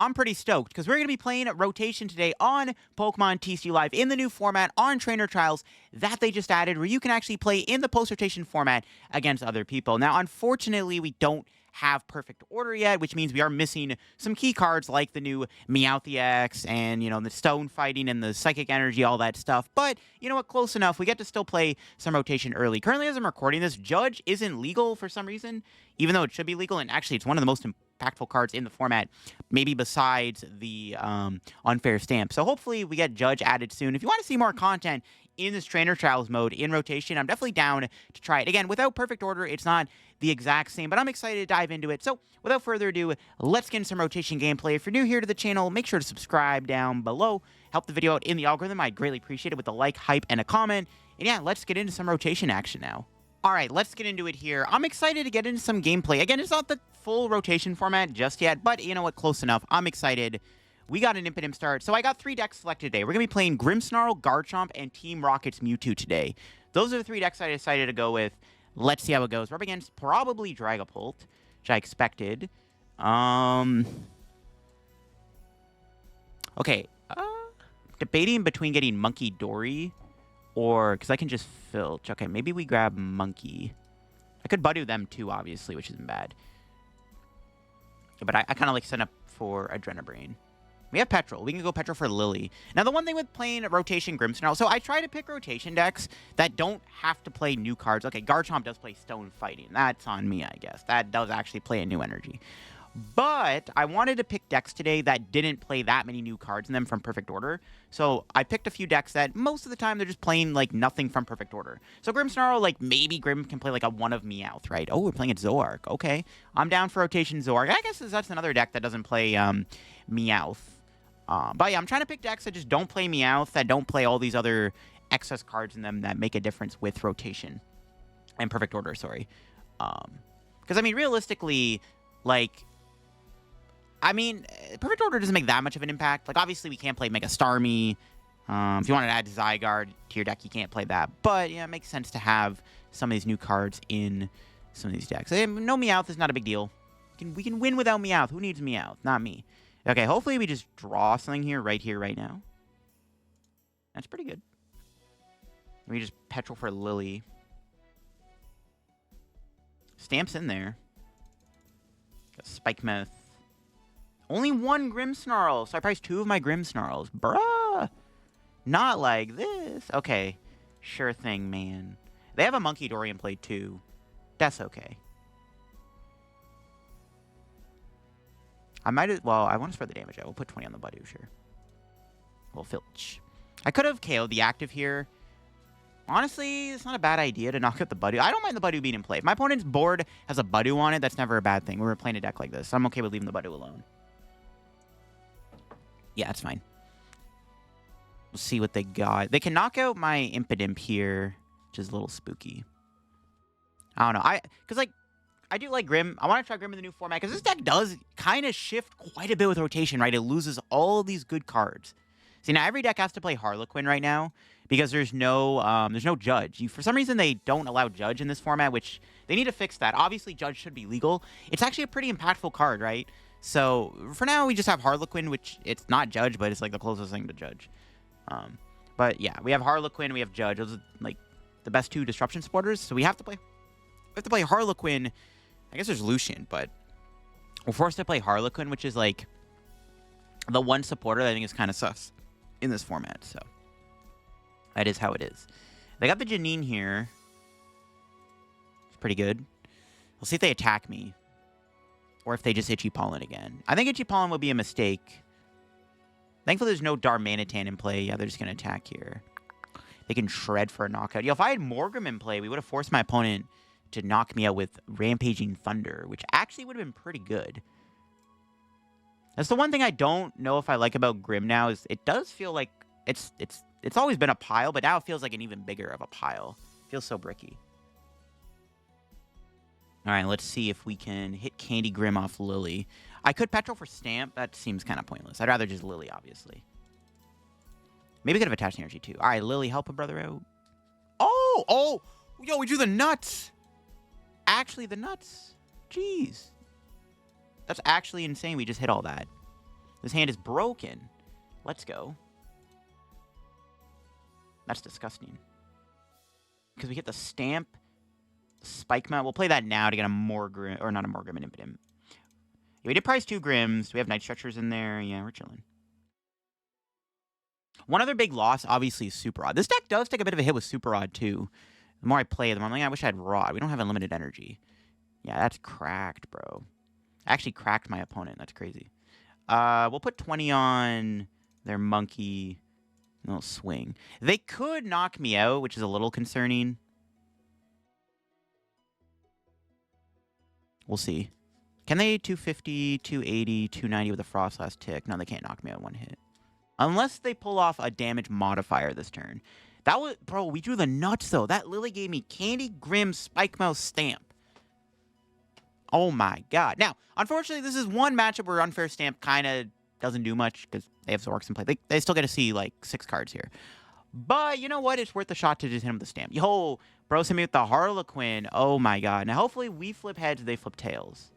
I'm pretty stoked because we're going to be playing Rotation today on Pokemon TCG Live in the new format on Trainer Trials that they just added, where you can actually play in the post-rotation format against other people. Now, unfortunately, we don't have perfect order yet, which means we are missing some key cards like the new Meowth and, the Stone Fighting and the Psychic Energy, all that stuff. But, you know what, close enough. We get to still play some Rotation early. Currently, as I'm recording this, Judge isn't legal for some reason, even though it should be legal, and actually it's one of the most impactful cards in the format, maybe besides the Unfair Stamp. So hopefully we get Judge added soon. If you want to see more content in this Trainer Trials mode in Rotation, I'm definitely down to try it. Again, without perfect order, it's not the exact same, but I'm excited to dive into it. So without further ado, let's get into some Rotation gameplay. If you're new here to the channel, make sure to subscribe down below. Help the video out in the algorithm. I'd greatly appreciate it with a like, hype, and a comment. And yeah, let's get into some Rotation action now. All right, let's get into it here. I'm excited to get into some gameplay. Again, it's not the full Rotation format just yet, but you know what? Close enough. I'm excited. We got an Impidimp start. So I got 3 decks selected today. We're going to be playing Grimmsnarl, Garchomp, and Team Rocket's Mewtwo today. Those are the 3 decks I decided to go with. Let's see how it goes. We're up against probably Dragapult, which I expected. Okay. Debating between getting Monkey Dory or... because I can just filch. Okay, maybe we grab Monkey. I could Budew them too, obviously, which isn't bad. But I kind of like set up for Adrenabrain. We have Petrol. We can go Petrol for Lily. Now, the one thing with playing Rotation Grimmsnarl... so I try to pick Rotation decks that don't have to play new cards. Okay, Garchomp does play Stone Fighting. That's on me, I guess. That does actually play a new energy. But I wanted to pick decks today that didn't play that many new cards in them from Perfect Order. So I picked a few decks that most of the time they're just playing like nothing from Perfect Order. So Grimmsnarl, like maybe Grimm can play like a one of Meowth, right? Oh, we're playing at Zoroark. Okay. I'm down for Rotation Zoroark. I guess that's another deck that doesn't play Meowth. But yeah, I'm trying to pick decks that just don't play Meowth, that don't play all these other excess cards in them that make a difference with Rotation. And Perfect Order, sorry. Because, I mean, realistically, like... Perfect Order doesn't make that much of an impact. Like, obviously, we can't play Mega Starmie. If you wanted to add Zygarde to your deck, you can't play that. But, yeah, it makes sense to have some of these new cards in some of these decks. No Meowth is not a big deal. We can win without Meowth. Who needs Meowth? Not me. Okay, hopefully we just draw something here, right now. That's pretty good. We just Petrol for Lily. Stamp's in there. Got Spikemouth. Only 1 Grimmsnarl, so I priced 2 of my Grimmsnarls. Bruh! Not like this. Okay. Sure thing, man. They have a Monkey Dory in play, too. That's okay. I might as well. I want to spread the damage out. We'll put 20 on the Budew, sure. We'll filch. I could have KO'd the active here. Honestly, it's not a bad idea to knock out the Budew. I don't mind the Budew being in play. If my opponent's board has a Budew on it, that's never a bad thing. We were playing a deck like this, so I'm okay with leaving the Budew alone. Yeah, that's fine. We'll see what they got. They can knock out my Impidimp here, which is a little spooky. I don't know. I do like Grimm. I want to try Grimm in the new format, because this deck does kind of shift quite a bit with Rotation, right? It loses all these good cards. See, now every deck has to play Harlequin right now, because there's no Judge. For some reason, they don't allow Judge in this format, which they need to fix that. Obviously, Judge should be legal. It's actually a pretty impactful card, right? So, for now, we just have Harlequin, which it's not Judge, but it's like the closest thing to Judge. But yeah, we have Harlequin, we have Judge. Those are like the best 2 Disruption supporters. So we have to play Harlequin. I guess there's Lucian, but we're forced to play Harlequin, which is like the one supporter that I think is kind of sus in this format. So that is how it is. They got the Janine here. It's pretty good. We'll see if they attack me. Or if they just Itchy Pollen again. I think Itchy Pollen would be a mistake. Thankfully, there's no Darmanitan in play. Yeah, they're just going to attack here. They can Shred for a knockout. Yo, if I had Morgrim in play, we would have forced my opponent to knock me out with Rampaging Thunder, which actually would have been pretty good. That's the one thing I don't know if I like about Grimm now, is it does feel like it's always been a pile, but now it feels like an even bigger of a pile. It feels so bricky. All right, let's see if we can hit Candy Grimm off Lily. I could Petrol for Stamp. That seems kind of pointless. I'd rather just Lily, obviously. Maybe we could have attached energy, too. All right, Lily, help a brother out. Oh! Yo, we drew the nuts! Actually, the nuts. Jeez. That's actually insane. We just hit all that. This hand is broken. Let's go. That's disgusting. Because we get the stamp, spike mount. We'll play that now to get a Morgrim, or not a Morgrim, an Impidimp. Yeah, we did prize 2 Grims. We have Night Stretchers in there. Yeah, we're chilling. One other big loss, obviously, is Super Rod. This deck does take a bit of a hit with Super Rod, too. The more I play, the more I'm like, I wish I had Rod. We don't have unlimited energy. Yeah, that's cracked, bro. I actually cracked my opponent. That's crazy. We'll put 20 on their Monkey. Little swing. They could knock me out, which is a little concerning. We'll see. Can they 250, 280, 290 with a Frostlass tick? No, they can't knock me out in one hit. Unless they pull off a damage modifier this turn. That was... Bro, we drew the nuts, though. That Lily gave me Candy Grim Spike Mouth Stamp. Oh, my God. Now, unfortunately, this is one matchup where Unfair Stamp kind of doesn't do much because they have Zoroarks in play. They still get to see, like, 6 cards here. But you know what? It's worth the shot to just hit him with the Stamp. Yo, bro, sent me with the Harlequin. Oh, my God. Now, hopefully, we flip heads, they flip tails.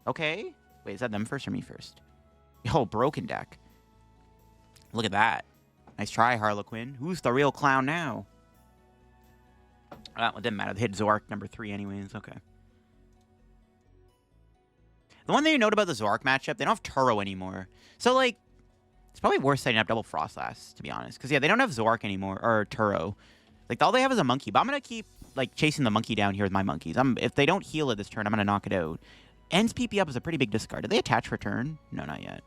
Okay. Wait, is that them first or me first? Yo, broken deck. Look at that. Nice try, Harlequin. Who's the real clown now? Well, it didn't matter. They hit Zoroark number 3 anyways. Okay. The one thing you note about the Zoroark matchup, they don't have Turo anymore. So, like, it's probably worth setting up double Frostlass, to be honest. Because, yeah, they don't have Zoroark anymore, or Turo. Like, all they have is a Monkey. But I'm going to keep, like, chasing the Monkey down here with my Monkeys. If they don't heal it this turn, I'm going to knock it out. Ends PP up is a pretty big discard. Did they attach return? No, not yet.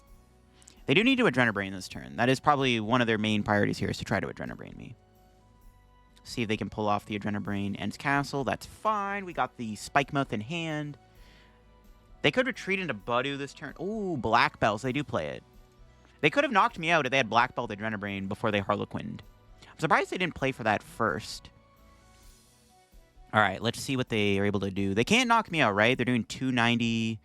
They do need to Adrenabrain this turn. That is probably one of their main priorities here, is to try to Adrenabrain me. See if they can pull off the Adrenabrain. Ends Castle. That's fine. We got the Spike Mouth in hand. They could retreat into Budu this turn. Ooh, Black Bells. They do play it. They could have knocked me out if they had Black Belt Adrenabrain before they Harlequined. I'm surprised they didn't play for that first. All right, let's see what they are able to do. They can't knock me out, right? They're doing 290.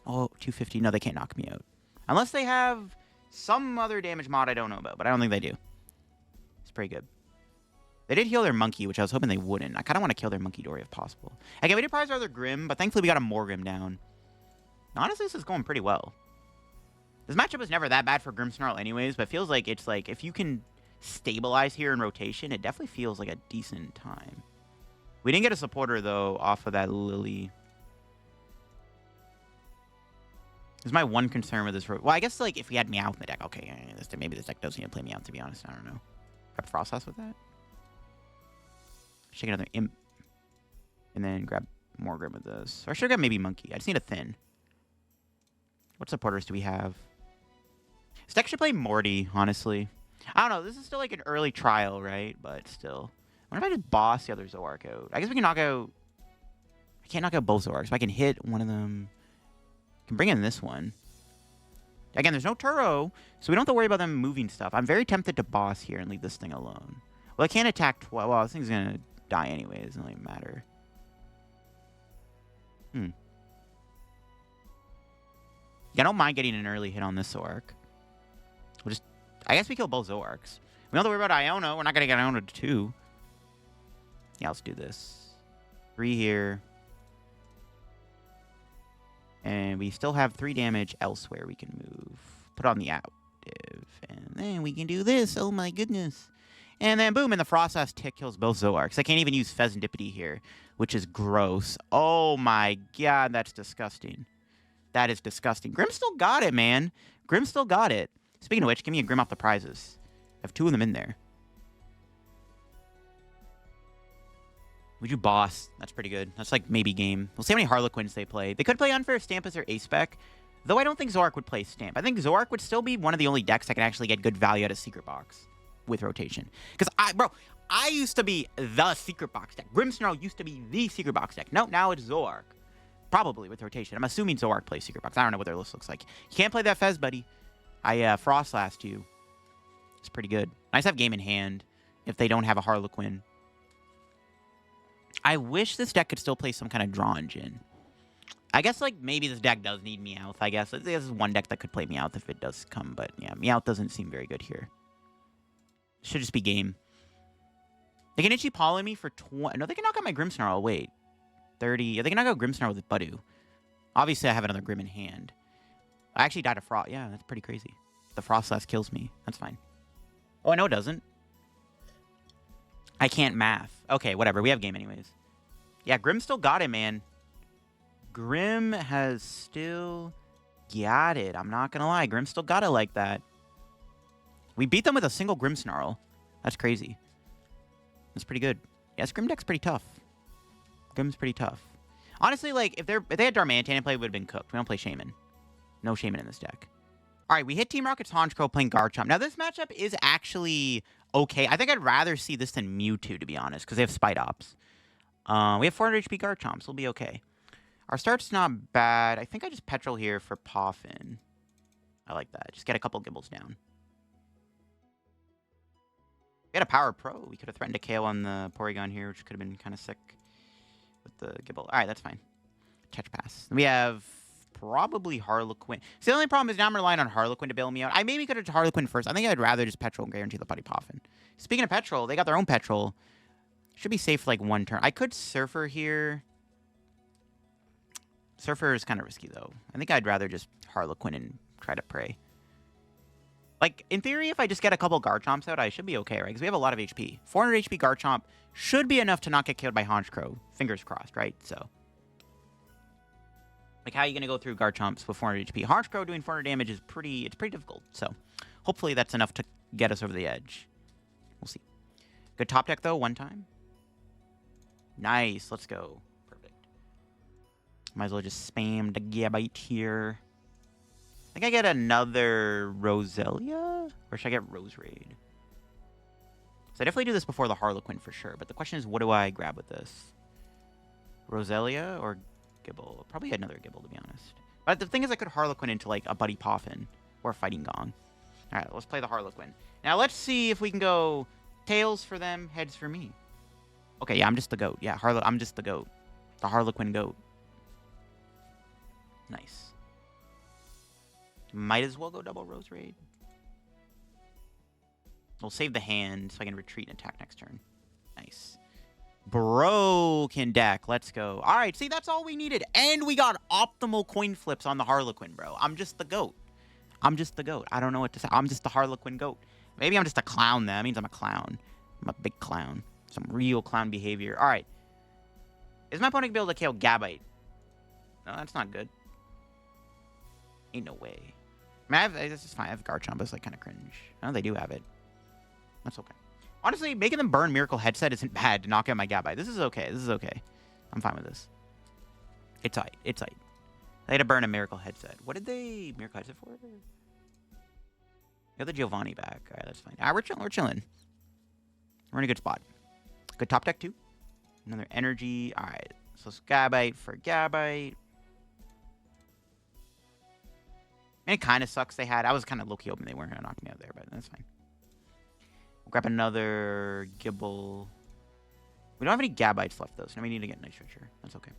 Oh, 250. No, they can't knock me out. Unless they have some other damage mod I don't know about, but I don't think they do. It's pretty good. They did heal their Monkey, which I was hoping they wouldn't. I kind of want to kill their Monkey Dory if possible. Again, we did prize our other Grim, but thankfully we got a Morgrim down. Honestly, this is going pretty well. This matchup is never that bad for Grimmsnarl anyways, but it feels like it's like if you can stabilize here in rotation, it definitely feels like a decent time. We didn't get a supporter, though, off of that Lily. This is my one concern with this. Well, I guess, like, if we had Meowth in the deck, okay, maybe this deck doesn't even play Meowth, to be honest. I don't know. Grab Frostlass with that. Shake another Imp. And then grab Morgrim with this. Or I should have got maybe Monkey. I just need a Thin. What supporters do we have? This deck should play Morty, honestly. I don't know. This is still, like, an early trial, right? But still. I wonder if I just boss the other Zoroark out. I guess we can knock out... I can't knock out both Zoroarks, but I can hit one of them. I can bring in this one. Again, there's no Turo, so we don't have to worry about them moving stuff. I'm very tempted to boss here and leave this thing alone. Well, I can't attack twice. Well, this thing's going to die anyway. It doesn't really matter. Yeah, I don't mind getting an early hit on this Zoroark. We'll just... I guess we kill both Zoroarks. We don't have to worry about Iona. We're not going to get Iona to 2. Yeah, let's do this. 3 here. And we still have 3 damage elsewhere we can move. Put on the active. And then we can do this. Oh my goodness. And then boom, and the Frostlass tick kills both Zoroarks. I can't even use Pheasantipity here, which is gross. Oh my god, that's disgusting. That is disgusting. Grim still got it, man. Grim still got it. Speaking of which, give me a Grim off the prizes. I have 2 of them in there. Would you boss? That's pretty good. That's like maybe game. We'll see how many Harlequins they play. They could play Unfair Stamp as their A-Spec, though I don't think Zoroark would play Stamp. I think Zoroark would still be one of the only decks that can actually get good value out of Secret Box with rotation. Because, I used to be the Secret Box deck. Grimmsnarl used to be the Secret Box deck. No, now it's Zoroark. Probably with rotation. I'm assuming Zoroark plays Secret Box. I don't know what their list looks like. You can't play that Fez, buddy. I Frostlassed you. It's pretty good. Nice to have game in hand if they don't have a Harlequin. I wish this deck could still play some kind of draw engine. I guess, like, maybe this deck does need Meowth, I guess. This is one deck that could play Meowth if it does come, but yeah, Meowth doesn't seem very good here. Should just be game. They can itchy pollen me for 20... No, they can knock out my Grimmsnarl. Wait. 30... Yeah, they can knock out Grimmsnarl with Budu. Obviously, I have another Grim in hand. I actually died of Frost. Yeah, that's pretty crazy. The Frostlass kills me. That's fine. Oh, no, it doesn't. I can't math. Okay, whatever. We have game anyways. Yeah, Grim still got it, man. Grim has still got it. I'm not going to lie. Grim still got it like that. We beat them with a single Grimmsnarl. That's crazy. That's pretty good. Yeah, this Grim deck's pretty tough. Grim's pretty tough. Honestly, like, if they had Darmanitan in play, it would have been cooked. We don't play Shaman. No Shaman in this deck. All right, we hit Team Rocket's Honchkrow playing Garchomp. Now, this matchup is actually okay. I think I'd rather see this than Mewtwo, to be honest, because they have Spite Ops. We have 400 HP Garchomp, so we'll be okay. Our start's not bad. I think I just Petrol here for Poffin. I like that. Just get a couple Gibbles down. We had a Power Pro. We could have threatened to KO on the Porygon here, which could have been kind of sick with the Gibble. All right, that's fine. Catch Pass. We have probably Harlequin. See, the only problem is now I'm relying on Harlequin to bail me out. I maybe could have Harlequin first. I think I'd rather just Petrol and guarantee the Putty Poffin. Speaking of Petrol, they got their own Petrol. Should be safe for like one turn. I could Surfer here. Surfer is kind of risky, though. I think I'd rather just Harlequin and try to pray. Like, in theory, if I just get a couple Garchomps out, I should be okay, right? Because we have a lot of HP. 400 HP Garchomp should be enough to not get killed by Honchkrow. Fingers crossed, right? So, like, how are you going to go through Garchomps with 400 HP? Honchkrow doing 400 damage is pretty difficult. So, hopefully that's enough to get us over the edge. We'll see. Good top deck, though, one time. Nice. Let's go. Might as well just spam the Gabite here. I think I get another Roselia? Or should I get Rose Raid? So I definitely do this before the Harlequin for sure. But the question is, what do I grab with this? Roselia or Gibble? Probably another Gibble, to be honest. But the thing is, I could Harlequin into like a Buddy Poffin or a Fighting Gong. Alright, let's play the Harlequin. Now let's see if we can go tails for them, heads for me. Okay, yeah, I'm just the goat. Yeah, I'm just the goat. The Harlequin goat. Nice. Might as well go double Rose Raid. We'll save the hand so I can retreat and attack next turn. Nice. Broken deck. Let's go. All right, see, that's all we needed. And we got optimal coin flips on the Harlequin, bro. I'm just the goat. I'm just the goat. I don't know what to say. I'm just the Harlequin goat. Maybe I'm just a clown, then. That means I'm a clown. I'm a big clown. Some real clown behavior. All right. Is my opponent going to be able to KO Gabite? No, that's not good. Ain't no way. I mean, this is fine. I have Garchomp. It's like kind of cringe. No, they do have it. That's okay. Honestly, making them burn Miracle Headset isn't bad to knock out my Gabite. This is okay. This is okay. I'm fine with this. It's tight. It's tight. They had to burn a Miracle Headset. What did they Miracle Headset for? You got the Giovanni back. All right, that's fine. We're chilling. We're chilling. We're in a good spot. Good top deck, too. Another energy. All right. So Gabite for Gabite. And it kind of sucks they had. I was kind of low-key hoping they weren't going to knock me out there, but that's fine. We'll grab another Gibble. We don't have any Gabites left, though, so now we need to get Night Stretcher. That's okay.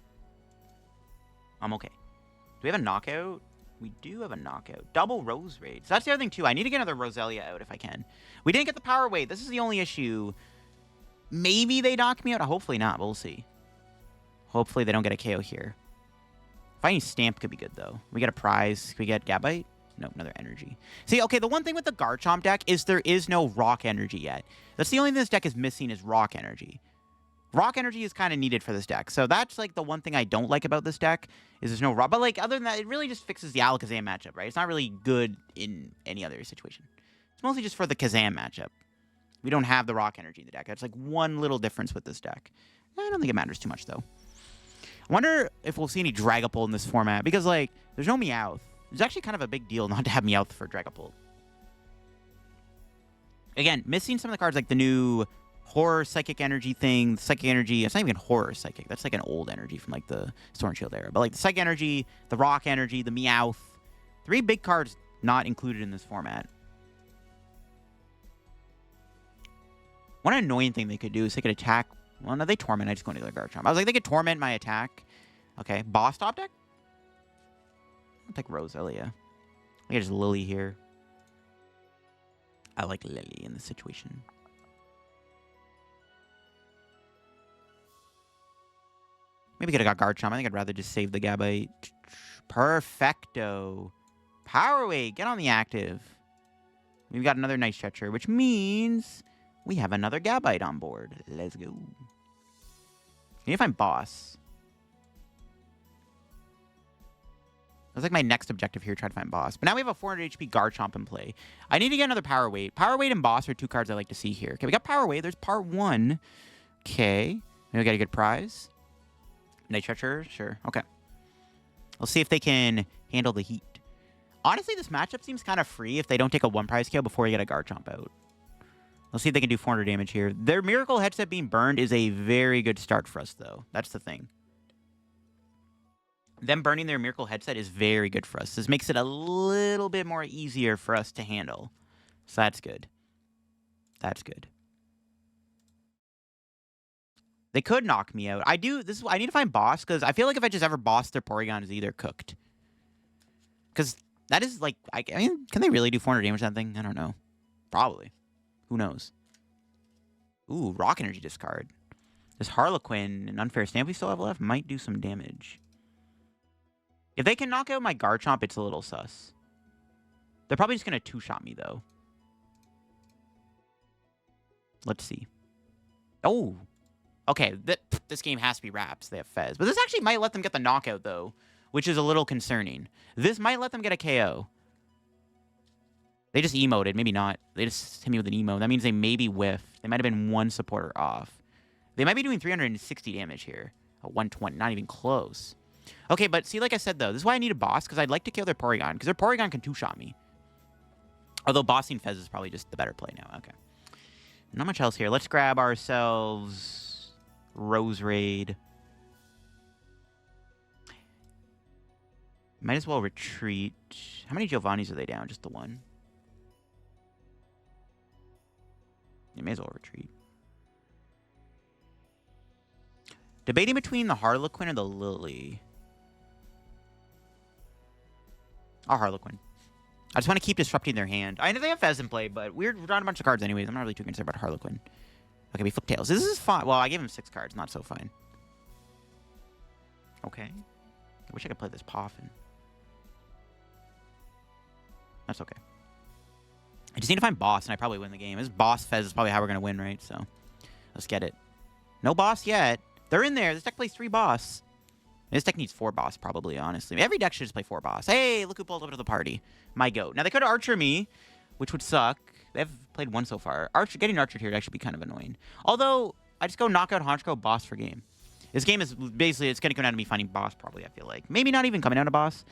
I'm okay. Do we have a knockout? We do have a knockout. Double Rose Raid. So that's the other thing, too. I need to get another Roselia out if I can. We didn't get the Power Wave. This is the only issue. Maybe they knock me out. Hopefully not, but we'll see. Hopefully they don't get a KO here. Fighting Stamp could be good, though. We get a prize. Can we get Gabite? Nope, another energy. See, okay, the one thing with the Garchomp deck is there is no Rock Energy yet. That's the only thing this deck is missing is Rock Energy. Rock Energy is kind of needed for this deck. So that's, like, the one thing I don't like about this deck is there's no Rock. But, like, other than that, it really just fixes the Alakazam matchup, right? It's not really good in any other situation. It's mostly just for the Kazam matchup. We don't have the Rock Energy in the deck. That's, like, one little difference with this deck. I don't think it matters too much, though. I wonder if we'll see any Dragapult in this format. Because, like, there's no Meowth. It's actually kind of a big deal not to have Meowth for Dragapult. Again, missing some of the cards like the new Horror Psychic Energy thing. The Psychic Energy. It's not even Horror Psychic. That's like an old energy from, like, the Sword and Shield era. But, like, the Psychic Energy, the Rock Energy, the Meowth. 3 big cards not included in this format. One annoying thing they could do is they could attack. Well, no, they Torment. I just go into their Garchomp. I was like, they could Torment my attack. Okay. Boss top deck? I'll take Roselia. I get just Lily here. I like Lily in this situation. Maybe could have got Garchomp. I think I'd rather just save the Gabite. Perfecto. Power Weight, get on the active. We've got another Night Stretcher, which means we have another Gabite on board. Let's go. Need to find boss. That's like my next objective here, try to find boss. But now we have a 400 HP Garchomp in play. I need to get another Power Weight. Power Weight and boss are two cards I like to see here. Okay, we got Power Weight. There's part 1. Okay. Maybe we got a good prize. Night Stretcher? Sure. Okay. Let's see if they can handle the heat. Honestly, this matchup seems kind of free if they don't take a 1 prize KO before you get a Garchomp out. Let's see if they can do 400 damage here. Their Miracle Headset being burned is a very good start for us, though. That's the thing. Them burning their Miracle Headset is very good for us. This makes it a little bit more easier for us to handle. So that's good. That's good. They could knock me out. I need to find boss, because I feel like if I just ever boss, their Porygon is either cooked. Because that is like, I mean, can they really do 400 damage to that thing? I don't know. Probably. Who knows? Ooh, Rock Energy discard. This Harlequin and Unfair Stamp we still have left might do some damage. If they can knock out my Garchomp, it's a little sus. They're probably just going to 2-shot me, though. Let's see. Oh. Okay, this game has to be Wraps. They have Fez. But this actually might let them get the knockout, though, which is a little concerning. This might let them get a KO. They just emoted. Maybe not. They just hit me with an emo. That means they maybe whiffed. They might have been 1 supporter off. They might be doing 360 damage here. 120. Not even close. Okay, but see, like I said, though, this is why I need a boss, because I'd like to kill their Porygon, because their Porygon can 2-shot me. Although bossing Fez is probably just the better play now. Okay. Not much else here. Let's grab ourselves Rose Raid. Might as well retreat. How many Giovannis are they down? Just the 1? You may as well retreat. Debating between the Harlequin and the Lily. I'll Harlequin. I just want to keep disrupting their hand. I know they have Fez in play, but we're drawing a bunch of cards anyways. I'm not really too concerned about Harlequin. Okay, we flip tails. This is fine. Well, I gave him 6 cards. Not so fine. Okay. I wish I could play this Poffin. That's okay. I just need to find boss, and I probably win the game. This boss Fez is probably how we're going to win, right? So, let's get it. No boss yet. They're in there. This deck plays 3 boss. This deck needs 4 boss, probably, honestly. Every deck should just play 4 boss. Hey, look who pulled up to the party. My goat. Now, they could Archer me, which would suck. They've played 1 so far. Getting Archer here would actually be kind of annoying. Although, I just go knockout Honchkrow, boss for game. This game is basically, it's going to come down to me finding boss, probably, I feel like. Maybe not even coming down to boss.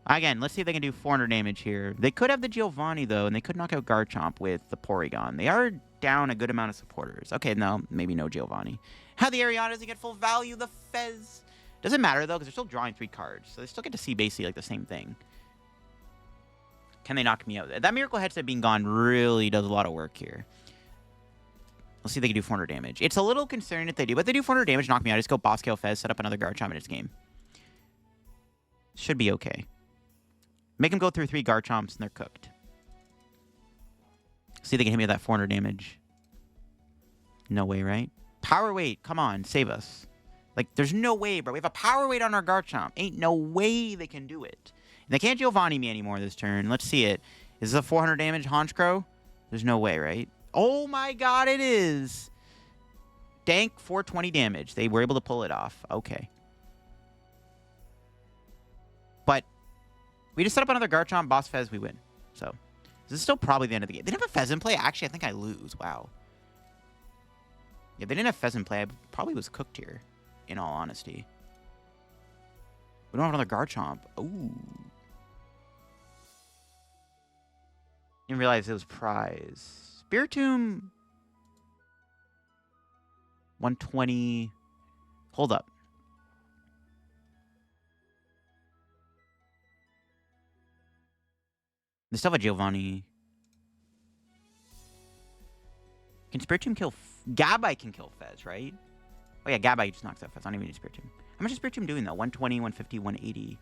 Again, let's see if they can do 400 damage here. They could have the Giovanni, though, and they could knock out Garchomp with the Porygon. They are down a good amount of supporters. Okay, no, maybe no Giovanni. How the Ariana doesn't get full value, the Fez. Doesn't matter, though, because they're still drawing 3 cards. So they still get to see basically like the same thing. Can they knock me out? That Miracle Headset being gone really does a lot of work here. Let's see if they can do 400 damage. It's a little concerning if they do, but they do 400 damage, knock me out. I just go Boss KO Fez, set up another Garchomp in its game. Should be okay. Make them go through 3 Garchomps, and they're cooked. See if they can hit me with that 400 damage. No way, right? Power Weight, come on, save us. Like, there's no way, bro. We have a Power Weight on our Garchomp. Ain't no way they can do it. And they can't Giovanni me anymore this turn. Let's see it. Is this a 400 damage Honchkrow? There's no way, right? Oh my god, it is! Dank 420 damage. They were able to pull it off. Okay. But we just set up another Garchomp, Boss Fez, we win. So, this is still probably the end of the game. They didn't have a Fez in play? Actually, I think I lose. Wow. Yeah, they didn't have Fez in play. I probably was cooked here, in all honesty. We don't have another Garchomp. Ooh. Didn't realize it was prize. Spiritomb. 120. Hold up. They still have a Giovanni. Can Spiritomb kill... Gabite can kill Fez, right? Oh yeah, Gabite just knocks out Fez. I don't even need Spiritomb. How much is Spiritomb doing, though? 120, 150, 180.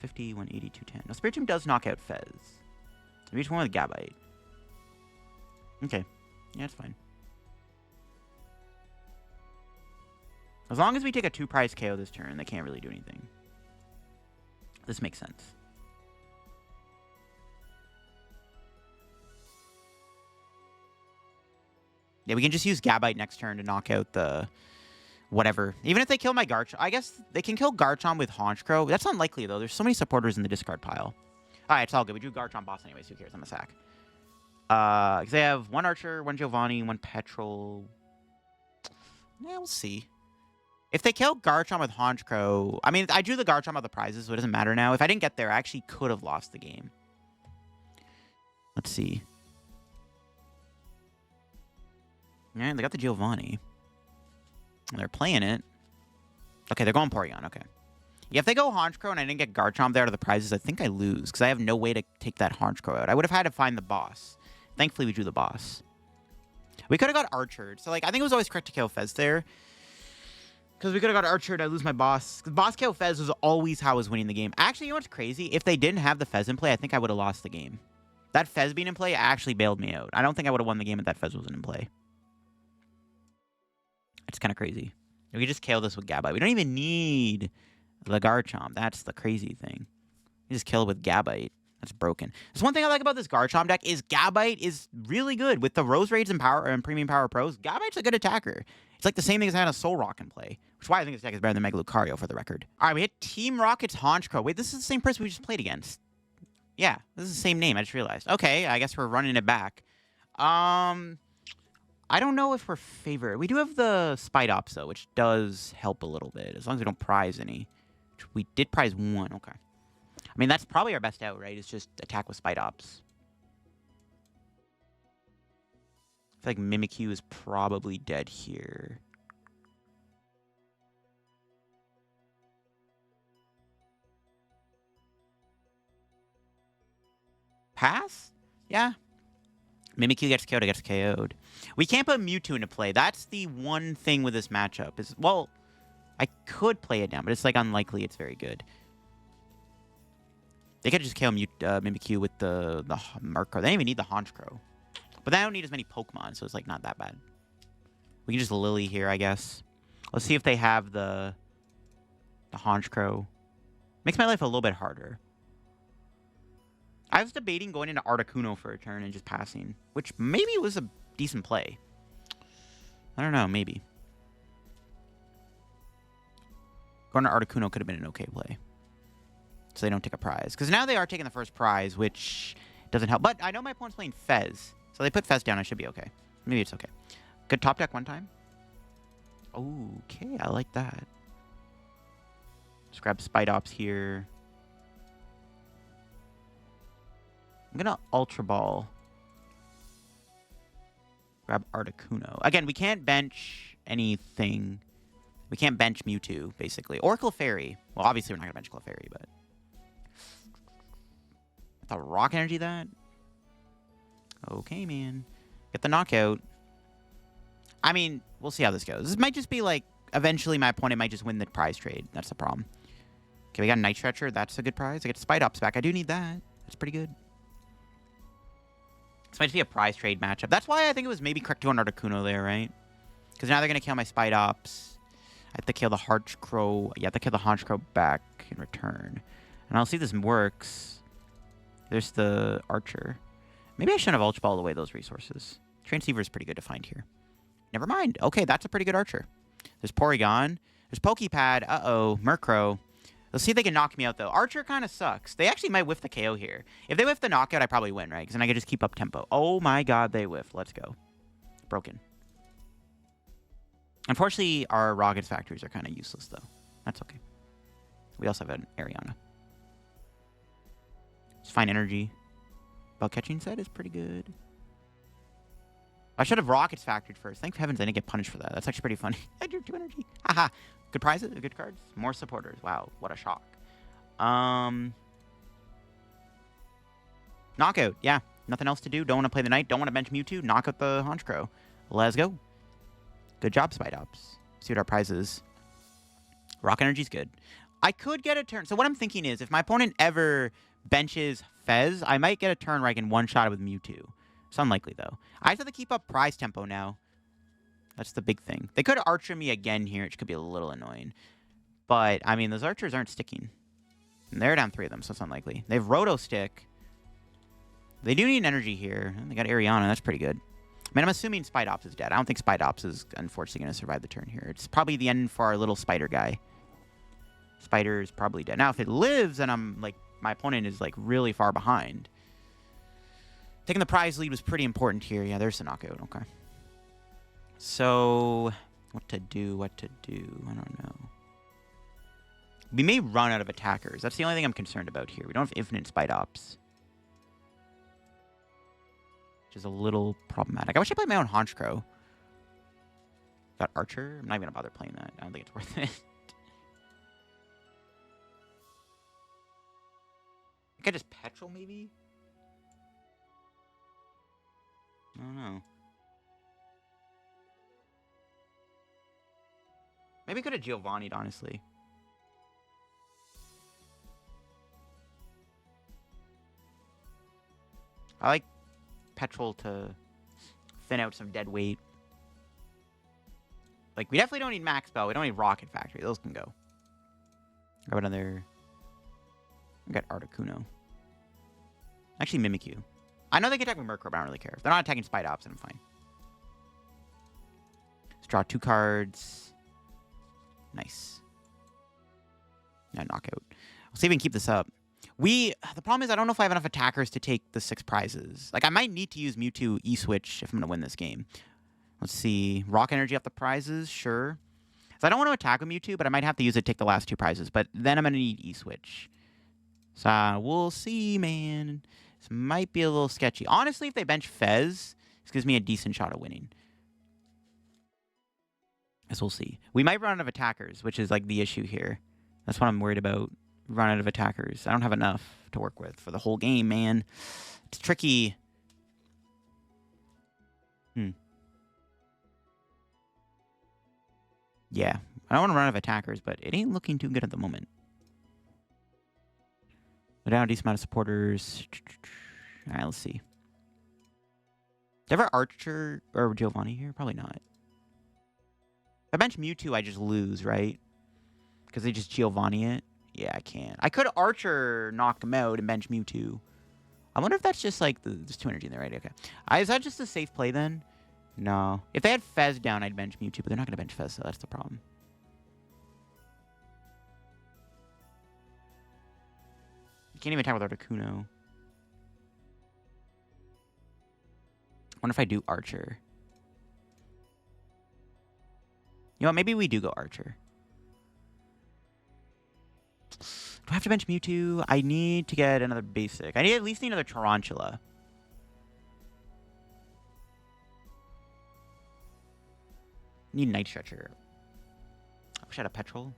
50, 180, 210. No, Spiritomb does knock out Fez. Maybe just one with Gabite. Okay. Yeah, it's fine. As long as we take a 2-prize KO this turn, they can't really do anything. This makes sense. Yeah, we can just use Gabite next turn to knock out the whatever. Even if they kill my Garchomp, I guess they can kill Garchomp with Honchkrow. That's unlikely, though. There's so many supporters in the discard pile. All right, it's all good. We drew Garchomp boss anyways. Who cares? I'm a sack. Because they have one Archer, one Giovanni, one Petrol. Yeah, we'll see. If they kill Garchomp with Honchkrow... I mean, I drew the Garchomp of the prizes, so it doesn't matter now. If I didn't get there, I actually could have lost the game. Let's see. Alright, they got the Giovanni. They're playing it. Okay, they're going Porygon. Okay. Yeah, if they go Honchkrow and I didn't get Garchomp there out of the prizes, I think I lose. Because I have no way to take that Honchkrow out. I would have had to find the boss. Thankfully, we drew the boss. We could have got Archered. So, like, I think it was always correct to kill Fez there. Because we could have got Archered, I lose my boss. Boss kill Fez was always how I was winning the game. Actually, you know what's crazy? If they didn't have the Fez in play, I think I would have lost the game. That Fez being in play actually bailed me out. I don't think I would have won the game if that Fez wasn't in play. It's kind of crazy. We could just kill this with Gabite. We don't even need the Garchomp. That's the crazy thing. We just kill it with Gabite. That's broken. There's one thing I like about this Garchomp deck is Gabite is really good. With the Rose Raids and Power and Premium Power Pros, Gabite's a good attacker. It's like the same thing as having a Zoroark in play. Which is why I think this deck is better than Mega Lucario, for the record. All right, we hit Team Rocket's Honchkrow. Wait, this is the same person we just played against. Yeah, this is the same name. I just realized. Okay, I guess we're running it back. I don't know if we're favored. We do have the Spidops, though, which does help a little bit. As long as we don't prize any. Which we did prize one. Okay. I mean, that's probably our best out, right? It's just attack with Spidops. I feel like Mimikyu is probably dead here. Pass? Yeah. Mimikyu gets KO'd, it gets KO'd. We can't put Mewtwo into play. That's the one thing with this matchup. Is, well, I could play it down, but it's like unlikely it's very good. They could just kill Mimikyu with the Murkrow. They don't even need the Honchkrow. But they don't need as many Pokemon, so it's like not that bad. We can just Lily here, I guess. Let's see if they have the Honchkrow. Makes my life a little bit harder. I was debating going into Articuno for a turn and just passing, which maybe was a decent play. I don't know, maybe. Going to Articuno could have been an okay play. So they don't take a prize. Because now they are taking the first prize, which doesn't help. But I know my opponent's playing Fez. So they put Fez down, I should be okay. Maybe it's okay. Good top deck one time. Okay, I like that. Let's grab Spidops here. I'm going to Ultra Ball. Grab Articuno. Again, we can't bench anything. We can't bench Mewtwo, basically. Or Clefairy. Well, obviously we're not going to bench Clefairy, but... I thought Rock Energy that? Okay, man. Get the knockout. I mean, we'll see how this goes. This might just be like, eventually my opponent might just win the prize trade. That's the problem. Okay, we got a Night Stretcher. That's a good prize. I get Spidops back. I do need that. That's pretty good. This might just be a prize trade matchup. That's why I think it was maybe correct to go on Articuno there, right? Because now they're going to kill my Spidops. I have to kill the Honchkrow. Yeah, I have to kill the Honchkrow back in return. And I'll see if this works. There's the Archer. Maybe I shouldn't have Ultra Ball away those resources. Transceiver is pretty good to find here. Never mind. Okay, that's a pretty good Archer. There's Porygon. There's Pokepad. Uh-oh. Murkrow. Let's see if they can knock me out, though. Archer kind of sucks. They actually might whiff the KO here. If they whiff the knockout, I probably win, right? Because then I can just keep up tempo. Oh, my God, they whiff. Let's go. Broken. Unfortunately, our Rockets factories are kind of useless, though. That's okay. We also have an Ariana. It's fine energy. Bell catching set is pretty good. I should have Rockets factored first. Thank heavens I didn't get punished for that. That's actually pretty funny. I drew 2 energy. Haha. Good prizes, good cards. More supporters. Wow, what a shock. Knockout. Yeah, nothing else to do. Don't want to play the Knight. Don't want to bench Mewtwo. Knock out the Honchkrow. Let's go. Good job, Spidops. See what our prize is. Rock Energy's good. I could get a turn. So what I'm thinking is, if my opponent ever benches Fez, I might get a turn where I can one-shot it with Mewtwo. It's unlikely, though. I just have to keep up prize tempo now. That's the big thing. They could Archer me again here, which could be a little annoying. But, I mean, those Archers aren't sticking. And they're down 3 of them, so it's unlikely. They have Roto Stick. They do need an energy here. And they got Ariana. That's pretty good. mean, I'm assuming Spidops is dead. I don't think Spidops is unfortunately going to survive the turn here. It's probably the end for our little spider guy. Spider is probably dead. Now, if it lives and I'm like, my opponent is like really far behind. Taking the prize lead was pretty important here. Yeah, there's the knockout. Okay. So, what to do? I don't know. We may run out of attackers. That's the only thing I'm concerned about here. We don't have infinite Spidops, which is a little problematic. I wish I played my own Honchkrow. Got Archer? I'm not even going to bother playing that. I don't think it's worth it. I think I just Petrol, maybe? I don't know. Maybe I could have Giovanni'd, honestly. I like Petrol to thin out some dead weight. Like, we definitely don't need Max Bell. We don't need Rocket Factory. Those can go. Grab another... We got Articuno. Actually, Mimikyu. I know they can attack with Murkrow, but I don't really care. If they're not attacking Spidops, then I'm fine. Let's draw 2 cards. Nice. Now knockout. We'll see if we can keep this up. The problem is I don't know if I have enough attackers to take the 6 prizes. Like, I might need to use Mewtwo E-Switch if I'm going to win this game. Let's see. Rock Energy off the prizes, sure. So I don't want to attack with Mewtwo, but I might have to use it to take the last 2 prizes. But then I'm going to need E-Switch. So we'll see, man. This might be a little sketchy. Honestly, if they bench Fez, this gives me a decent shot of winning. As we'll see. We might run out of attackers, which is like the issue here. That's what I'm worried about. Run out of attackers. I don't have enough to work with for the whole game, man. It's tricky. Yeah. I don't want to run out of attackers, but it ain't looking too good at the moment. We're down a decent amount of supporters. All right, let's see. Ever Archer or Giovanni here? Probably not. If I bench Mewtwo, I just lose, right? Because they just Giovanni it. Yeah, I can't. I could Archer knock him out and bench Mewtwo. I wonder if that's just like there's 2 energy in there, right? Okay. Is that just a safe play then? No. If they had Fez down, I'd bench Mewtwo, but they're not going to bench Fez, so that's the problem. You can't even attack with Articuno. I wonder if I do Archer. You know what? Maybe we do go Archer. Do I have to bench Mewtwo? I need to get another basic. I at least need another Tarantula. Need Night Stretcher. I wish I had a Petrol.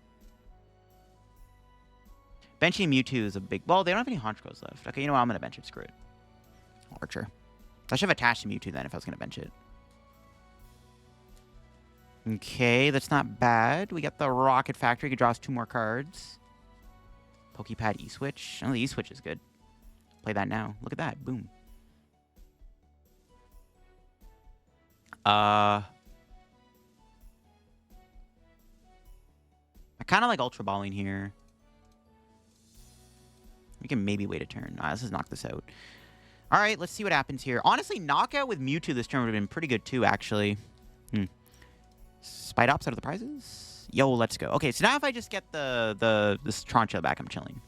Benching Mewtwo is a big... Well, they don't have any Honchkrows left. Okay, you know what? I'm going to bench it. Screw it. Archer. I should have attached to Mewtwo then if I was going to bench it. Okay, that's not bad. We got the Rocket Factory. Could draw us 2 more cards. Pokepad E-Switch. Oh, the E-Switch is good. Play that now. Look at that. Boom. I kind of like Ultra Balling here. We can maybe wait a turn. Let's just knock this out. All right, let's see what happens here. Honestly, knockout with Mewtwo this turn would have been pretty good too, actually. Spidops out of the prizes? Yo, let's go. Okay, so now if I just get this Trancha back, I'm chilling.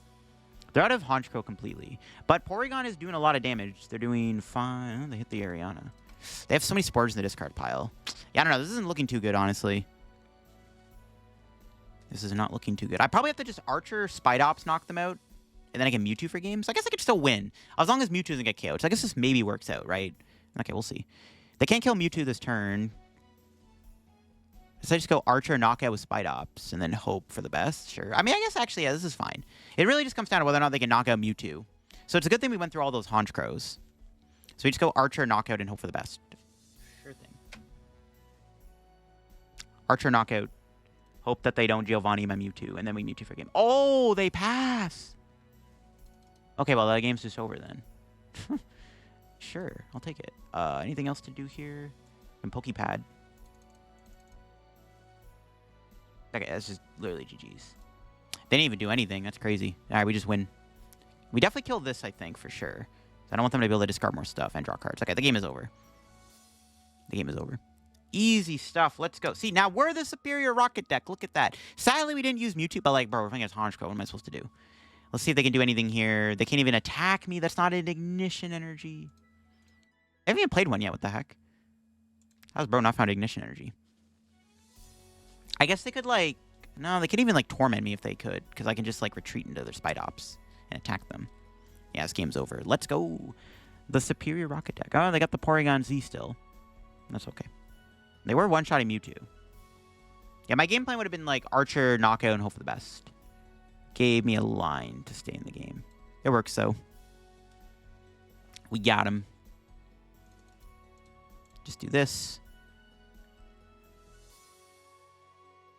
They're out of Honchkrow completely. But Porygon is doing a lot of damage. They're doing fine. Oh, they hit the Ariana. They have so many spores in the discard pile. Yeah, I don't know. This isn't looking too good, honestly. This is not looking too good. I probably have to just Archer, Spidops, knock them out, and then I get Mewtwo for games. I guess I could still win, as long as Mewtwo doesn't get KO'd. So I guess this maybe works out, right? Okay, we'll see. They can't kill Mewtwo this turn. So I just go Archer, knockout with Spidops, and then hope for the best. Sure. I mean, I guess actually, yeah, this is fine. It really just comes down to whether or not they can knock out Mewtwo. So it's a good thing we went through all those Honchkrows. So we just go Archer, knockout, and hope for the best. Sure thing. Archer, knockout. Hope that they don't Giovanni my Mewtwo, and then we Mewtwo for a game. Oh, they pass! Okay, well, that game's just over then. Sure, I'll take it. Anything else to do here? And Pokepad. Okay, that's just literally GG's. They didn't even do anything. That's crazy. All right, we just win. We definitely killed this, I think, for sure. I don't want them to be able to discard more stuff and draw cards. Okay, the game is over. The game is over. Easy stuff. Let's go. See, now we're the superior rocket deck. Look at that. Sadly, we didn't use Mewtwo, but like, bro, we're playing against Honchkrow. What am I supposed to do? Let's see if they can do anything here. They can't even attack me. That's not an ignition energy. I haven't even played one yet. What the heck? How's bro not found ignition energy? I guess they could, like... No, they could even, like, torment me if they could. Because I can just, like, retreat into their Spidops and attack them. Yeah, this game's over. Let's go. The superior rocket deck. Oh, they got the Porygon Z still. That's okay. They were one-shotting Mewtwo. Yeah, my game plan would have been, like, Archer, Knockout, and hope for the best. Gave me a line to stay in the game. It works, though. We got him. Just do this.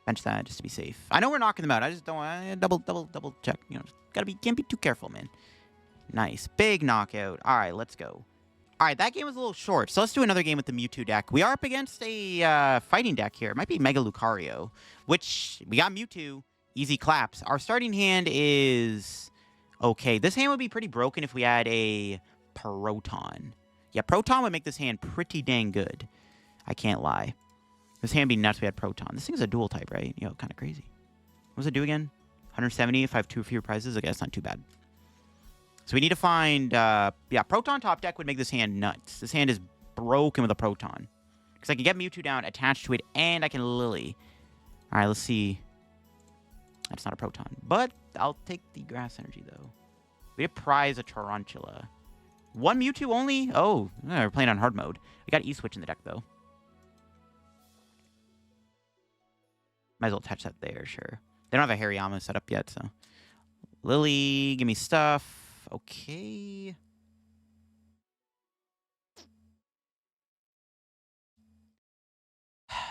Bench that just to be safe. I know we're knocking them out. I just don't want to double check. You know, can't be too careful, man. Nice. Big knockout. All right, let's go. All right, that game was a little short, so let's do another game with the Mewtwo deck. We are up against a fighting deck here. It might be Mega Lucario, which we got Mewtwo. Easy claps. Our starting hand is... Okay, this hand would be pretty broken if we had a Proton. Yeah, Proton would make this hand pretty dang good. I can't lie. This hand would be nuts if we had Proton. This thing's a dual type, right? Yo, kind of crazy. What does it do again? 170 if I have 2 or fewer prizes? Okay, that's not too bad. So we need to find... yeah, Proton top deck would make this hand nuts. This hand is broken with a Proton. Because I can get Mewtwo down, attach to it, and I can Lily. All right, let's see. That's not a Proton. But I'll take the Grass Energy, though. We did prize a Tarantula. 1 Mewtwo only? Oh, we're playing on hard mode. We got E-Switch in the deck, though. Might as well attach that there, sure. They don't have a Hariyama set up yet, so... Lily, give me stuff. Okay.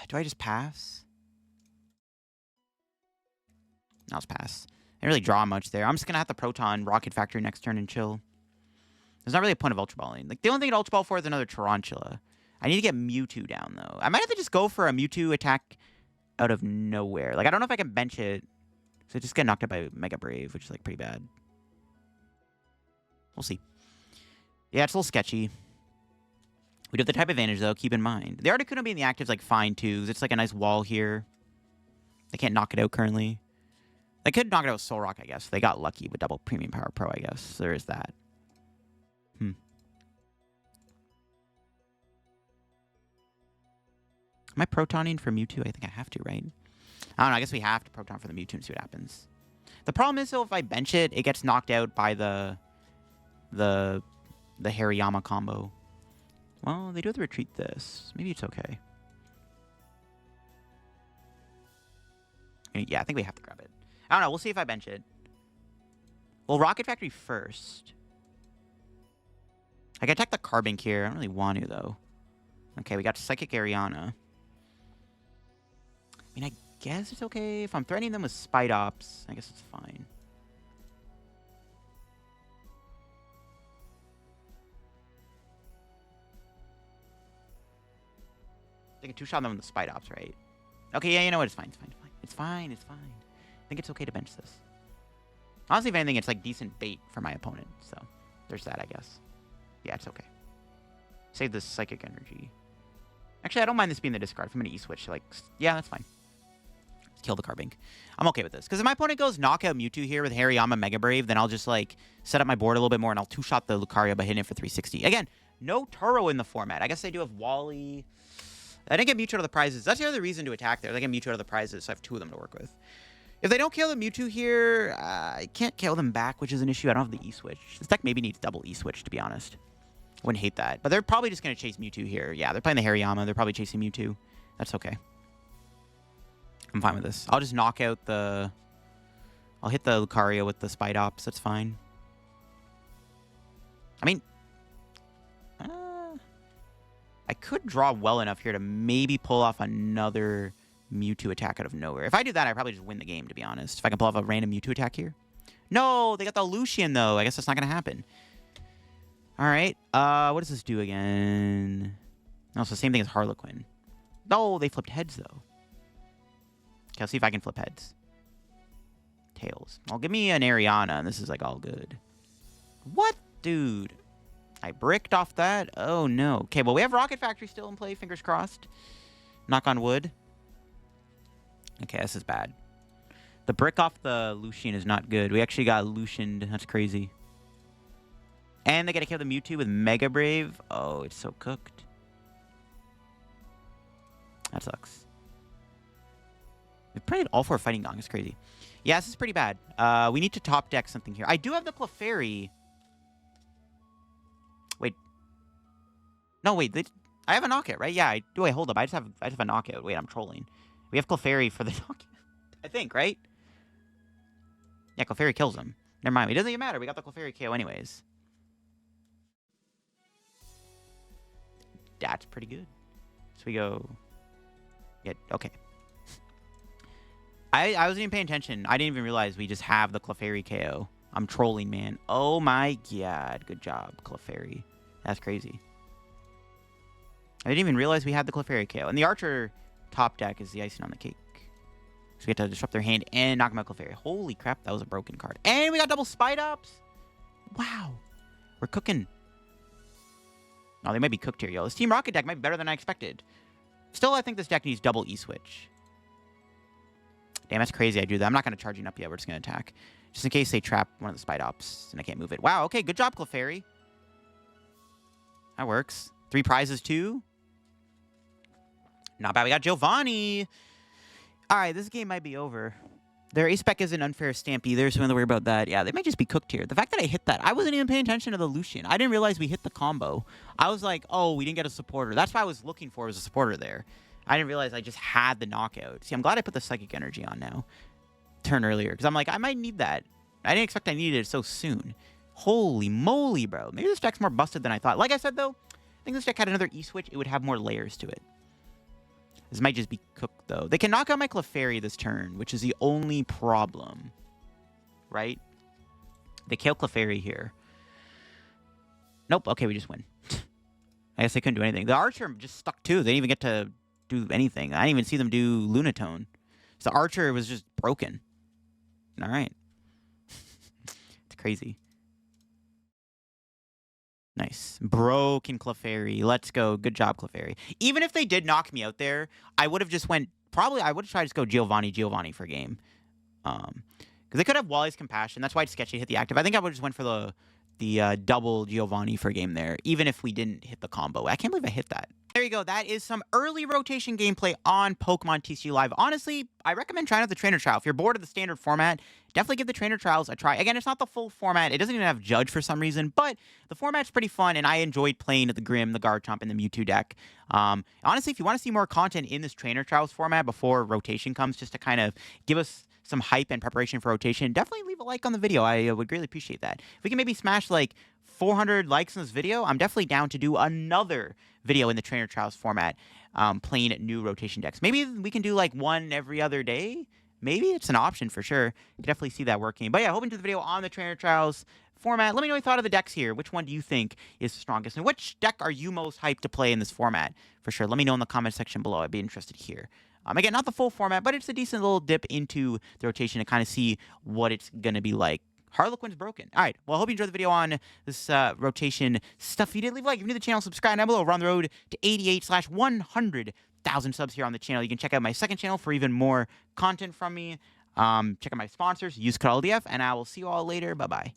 Do I just pass? I'll just pass. I didn't really draw much there. I'm just going to have the Proton Rocket Factory next turn and chill. There's not really a point of Ultra Balling. Like, the only thing to Ultra Ball for is another Tarantula. I need to get Mewtwo down, though. I might have to just go for a Mewtwo attack out of nowhere. Like, I don't know if I can bench it. So just get knocked out by Mega Brave, which is, like, pretty bad. We'll see. Yeah, it's a little sketchy. We do have the type advantage, though. Keep in mind. The Articuno being the active's, like, fine, too. Because it's, like, a nice wall here. They can't knock it out currently. They could knock it out with Zoroark, I guess. They got lucky with double Premium Power Pro, I guess. There is that. Am I Protoning for Mewtwo? I think I have to, right? I don't know. I guess we have to Proton for the Mewtwo and see what happens. The problem is, though, if I bench it, it gets knocked out by the Hariyama combo. Well, they do have to retreat this. Maybe it's okay. Yeah, I think we have to grab it. I don't know. We'll see if I bench it. Well, Rocket Factory first. I can attack the Carbink here. I don't really want to, though. Okay, we got Psychic Ariana. I mean, I guess it's okay. If I'm threatening them with Spidops, I guess it's fine. They can two-shot them with the Spidops, right? Okay, yeah, you know what? It's fine. It's fine. It's fine. It's fine. It's fine. I think it's okay to bench this. Honestly, if anything, it's like decent bait for my opponent. So there's that, I guess. Yeah, it's okay. Save the Psychic Energy. Actually, I don't mind this being the discard. If I'm going to E-Switch, like, yeah, that's fine. Kill the Carbink. I'm okay with this. Because if my opponent goes knockout Mewtwo here with Hariyama Mega Brave, then I'll just, like, set up my board a little bit more, and I'll two-shot the Lucario by hitting it for 360. Again, no Turo in the format. I guess they do have Wally. I didn't get Mewtwo out of the prizes. That's the other reason to attack there. They get Mewtwo out of the prizes, so I have 2 of them to work with. If they don't kill the Mewtwo here, I can't kill them back, which is an issue. I don't have the E-Switch. This deck maybe needs double E-Switch, to be honest. Wouldn't hate that. But they're probably just going to chase Mewtwo here. Yeah, they're playing the Hariyama. They're probably chasing Mewtwo. That's okay. I'm fine with this. I'll just knock out the... I'll hit the Lucario with the Spidops. That's fine. I mean... I could draw well enough here to maybe pull off another Mewtwo attack out of nowhere. If I do that, I probably just win the game, to be honest. If I can pull off a random Mewtwo attack here. No, they got the Lucian, though. I guess that's not going to happen. All right. What does this do again? No, it's the same thing as Harlequin. No, they flipped heads, though. Okay, I'll see if I can flip heads. Tails. Well, give me an Ariana, and this is, like, all good. What? Dude. I bricked off that. Oh, no. Okay, well, we have Rocket Factory still in play. Fingers crossed. Knock on wood. Okay, this is bad. The brick off the Lucian is not good. We actually got Lucianed. That's crazy. And they got to kill the Mewtwo with Mega Brave. Oh, it's so cooked. That sucks. We played all 4 Fighting Gong. It's crazy. Yeah, this is pretty bad. We need to top deck something here. I do have the Clefairy. Wait. No, wait. I have a knockout, right? Yeah, I do. Wait, hold up. I just have a knockout. Wait, I'm trolling. We have Clefairy for the knockout. I think, right? Yeah, Clefairy kills him. Never mind. It doesn't even matter. We got the Clefairy KO anyways. That's pretty good. So we go... Yeah, okay. I wasn't even paying attention. I didn't even realize we just have the Clefairy KO. I'm trolling, man. Oh my god. Good job, Clefairy. That's crazy. I didn't even realize we had the Clefairy KO. And the Archer top deck is the icing on the cake. So we get to disrupt their hand and knock them out Clefairy. Holy crap, that was a broken card. And we got double Spite Ups. Wow. We're cooking. Oh, they might be cooked here, yo. This Team Rocket deck might be better than I expected. Still, I think this deck needs double E-Switch. Damn, that's crazy I do that. I'm not going to charge up yet. We're just going to attack. Just in case they trap one of the Spite Ops and I can't move it. Wow, okay. Good job, Clefairy. That works. 3 prizes, too. Not bad. We got Giovanni. All right, this game might be over. Their ace-spec is an unfair stamp either, so we don't have to worry about that. Yeah, they might just be cooked here. The fact that I hit that, I wasn't even paying attention to the Lucian. I didn't realize we hit the combo. I was like, oh, we didn't get a supporter. That's what I was looking for, was a supporter there. I didn't realize I just had the knockout. See, I'm glad I put the Psychic Energy on now. Turn earlier, because I'm like, I might need that. I didn't expect I needed it so soon. Holy moly, bro. Maybe this deck's more busted than I thought. Like I said, though, I think this deck had another E-Switch. It would have more layers to it. This might just be cooked, though. They can knock out my Clefairy this turn, which is the only problem. Right? They kill Clefairy here. Nope. Okay, we just win. I guess they couldn't do anything. The Archer just stuck, too. They didn't even get to do anything. I didn't even see them do Lunatone. So the Archer was just broken. All right. It's crazy. Nice. Broken Clefairy. Let's go. Good job, Clefairy. Even if they did knock me out there, I would have just went... Probably, I would have tried to just go Giovanni for game. Because they could have Wally's Compassion. That's why it's sketchy hit the active. I think I would have just went for the double Giovanni for game there, even if we didn't hit the combo. I can't believe I hit that. There you go. That is some early rotation gameplay on Pokemon TCG Live. Honestly, I recommend trying out the trainer trial. If you're bored of the standard format, definitely give the trainer trials a try. Again, it's not the full format. It doesn't even have Judge for some reason, but the format's pretty fun, and I enjoyed playing the Grimm, the Garchomp, and the Mewtwo deck. Honestly, if you want to see more content in this trainer trials format before rotation comes, just to kind of give us some hype and preparation for rotation, definitely leave a like on the video. I would greatly appreciate that. If we can maybe smash like 400 likes in this video, I'm definitely down to do another video in the trainer trials format, playing new rotation decks. Maybe we can do like one every other day. Maybe it's an option for sure. You can definitely see that working. But yeah, hope you enjoyed the video on the trainer trials format. Let me know what you thought of the decks here. Which one do you think is the strongest? And which deck are you most hyped to play in this format? For sure. Let me know in the comment section below. I'd be interested to hear. Again, not the full format, but it's a decent little dip into the rotation to kind of see what it's going to be like. Harlequin's broken. All right. Well, I hope you enjoyed the video on this rotation stuff. If you did, leave a like. If you're new to the channel, subscribe down below. We're on the road to 88/100,000 subs here on the channel. You can check out my second channel for even more content from me. Check out my sponsors. Use code LDF, and I will see you all later. Bye-bye.